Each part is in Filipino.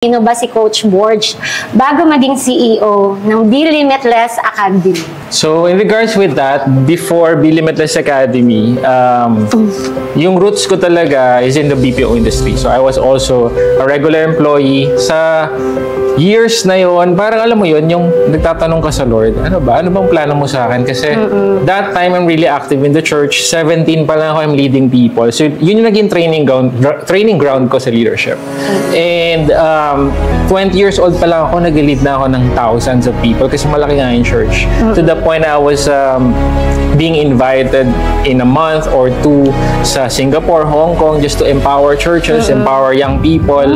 Sino ba si Coach Borge bago maging CEO ng Be Limitless Academy? So, in regards with that, before Be Limitless Academy, yung roots ko talaga is in the BPO industry. So, I was also a regular employee. Sa years na yon, parang alam mo yun, yung nagtatanong ka sa Lord, ano bang plano mo sa akin? Kasi that time, I'm really active in the church. 17 pa lang ako, I'm leading people. So, yun yung naging training ground ko sa leadership. And 20 years old pa lang ako, nag-lead na ako ng thousands of people kasi malaki nga yung church. To the point I was being invited in a month or two sa Singapore, Hong Kong, just to empower churches, empower young people.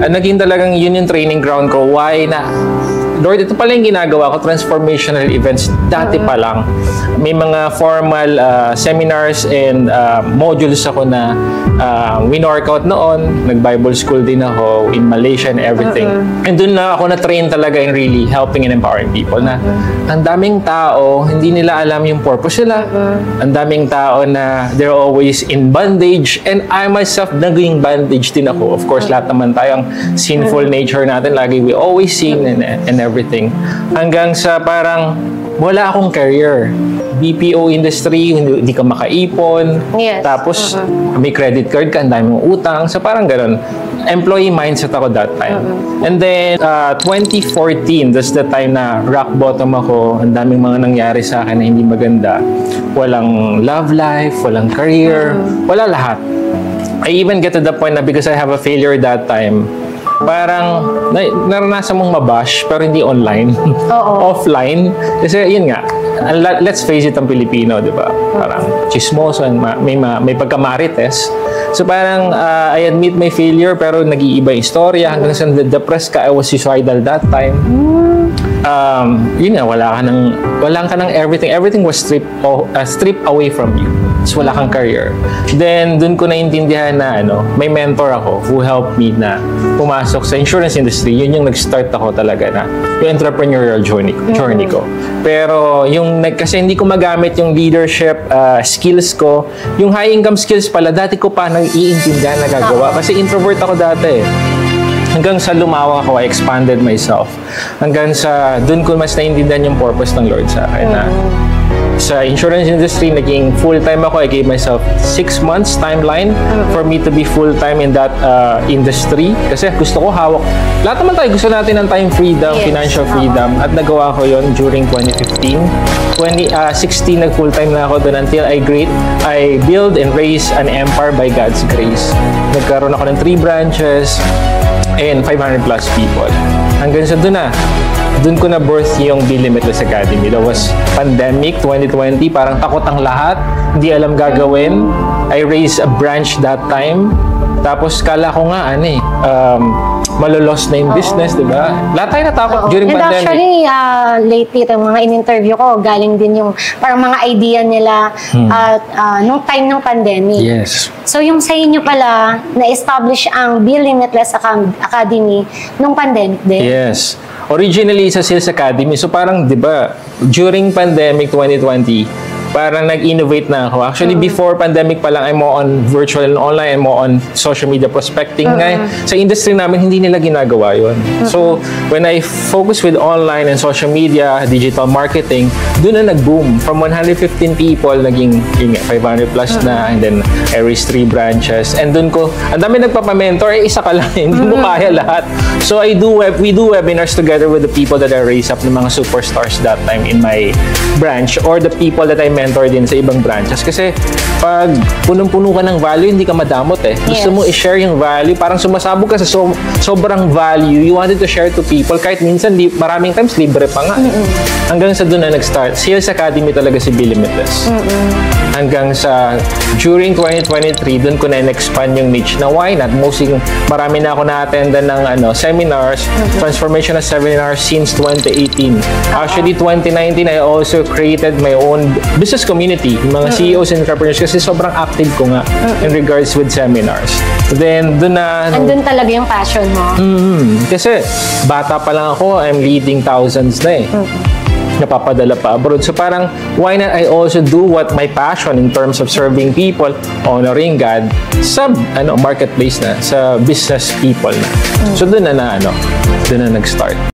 Naging talagang yun yung training ground ko. Why na? Lord, ito pala yung ginagawa ko, transformational events, dati pa lang. May mga formal seminars and modules ako na win-workout noon. Nag-Bible school din ako in Malaysia and everything. And dun na ako na-train talaga in really helping and empowering people na ang daming tao, hindi nila alam yung purpose nila. Ang daming tao na they're always in bondage. And I myself, naging bondage din ako. Of course, lahat naman tayo, ang sinful nature natin, lagi we always sin and everything. Hanggang sa parang wala akong career. BPO industry, hindi ka makaipon. Yes. Tapos, may credit card ka, ang dami mong utang. So, parang ganun. Employee mindset ako that time. And then, 2014, that's the time na rock bottom ako. Ang daming mga nangyari sa akin na hindi maganda. Walang love life, walang career, wala lahat. I even get to the point na because I have a failure that time, parang naranasan mong mabash pero hindi online. Offline. Kasi yun nga, let's face it, ang Pilipino, di ba? Parang chismoso, may pagkamarites. So parang I admit my failure pero nag-iiba yung istorya hanggang sa depressed ka. I was suicidal that time. Yun nga, wala ka ng everything. Everything was stripped away from you. So wala kang career. Then dun ko naintindihan na may mentor ako who helped me na pumasok sa insurance industry. Yun yung nag-start ako talaga na yung entrepreneurial journey ko. Pero kasi hindi ko magamit yung leadership skills ko. Yung high income skills pala, dati ko pa nag-iintindihan na gagawa. Kasi introvert ako dati. Hanggang sa lumawak ako, I expanded myself. Hanggang sa dun ko mas naintindihan yung purpose ng Lord sa akin na sa insurance industry, naging full-time ako. I gave myself 6 months timeline for me to be full-time in that industry. Kasi gusto ko hawak. Lahat naman tayo, gusto natin ng time freedom, financial freedom. At nagawa ko yon during 2015. 2016, nag-full-time na ako doon until I build and raise an empire by God's grace. Nagkaroon ako ng 3 branches and 500 plus people. Hanggang sa doon ko na birth yung Be Limitless Academy. That was pandemic 2020, parang takot ang lahat, hindi alam gagawin. I raised a branch that time. Tapos kala ko nga malolos na yung business, di ba? Lahat tayo natakot during pandemic. Actually, lately, itong mga in-interview ko, galing din yung parang mga idea nila nung time ng pandemic. Yes. So, yung sa inyo pala, na-establish ang Be Limitless Academy nung pandemic din? Yes. Originally, sa Sales Academy. So, parang, di ba, during pandemic 2020, parang nag-innovate na ako. Actually, before pandemic pa lang, I'm more on virtual and online, I'm more on social media prospecting. Sa industry namin, hindi nila ginagawa yun. So, when I focus with online and social media, digital marketing, doon na nag-boom. From 115 people, naging 500 plus na, and then I raised 3 branches. And doon ko, ang dami nagpapamentor, isa ka lang, hindi mo kaya lahat. So, we do webinars together with the people that I raised up, ng mga superstars that time in my branch, or the people that I mentor din sa ibang branches. Kasi pag punong-puno ka ng value, hindi ka madamot eh. Gusto mo i-share yung value, parang sumasabog ka sa sobrang value, you wanted to share to people, kahit minsan maraming times libre pa nga. Hanggang sa doon na nag-start. Sales Academy talaga si Be Limitless. Hanggang sa during 2023, doon ko na in-expand yung niche na why not? Mostly, marami na ako na-attendan ng seminars, transformational seminars since 2018. Actually, 2019, I also created my own business community, yung mga CEOs and entrepreneurs, kasi sobrang active ko nga in regards with seminars. Then, doon na... Andun talaga yung passion mo? Kasi, bata pa lang ako, I'm leading thousands na eh. napapadala pa abroad. So parang, why not I also do what my passion in terms of serving people, honoring God, sa marketplace na, sa business people na. So doon na nag-start.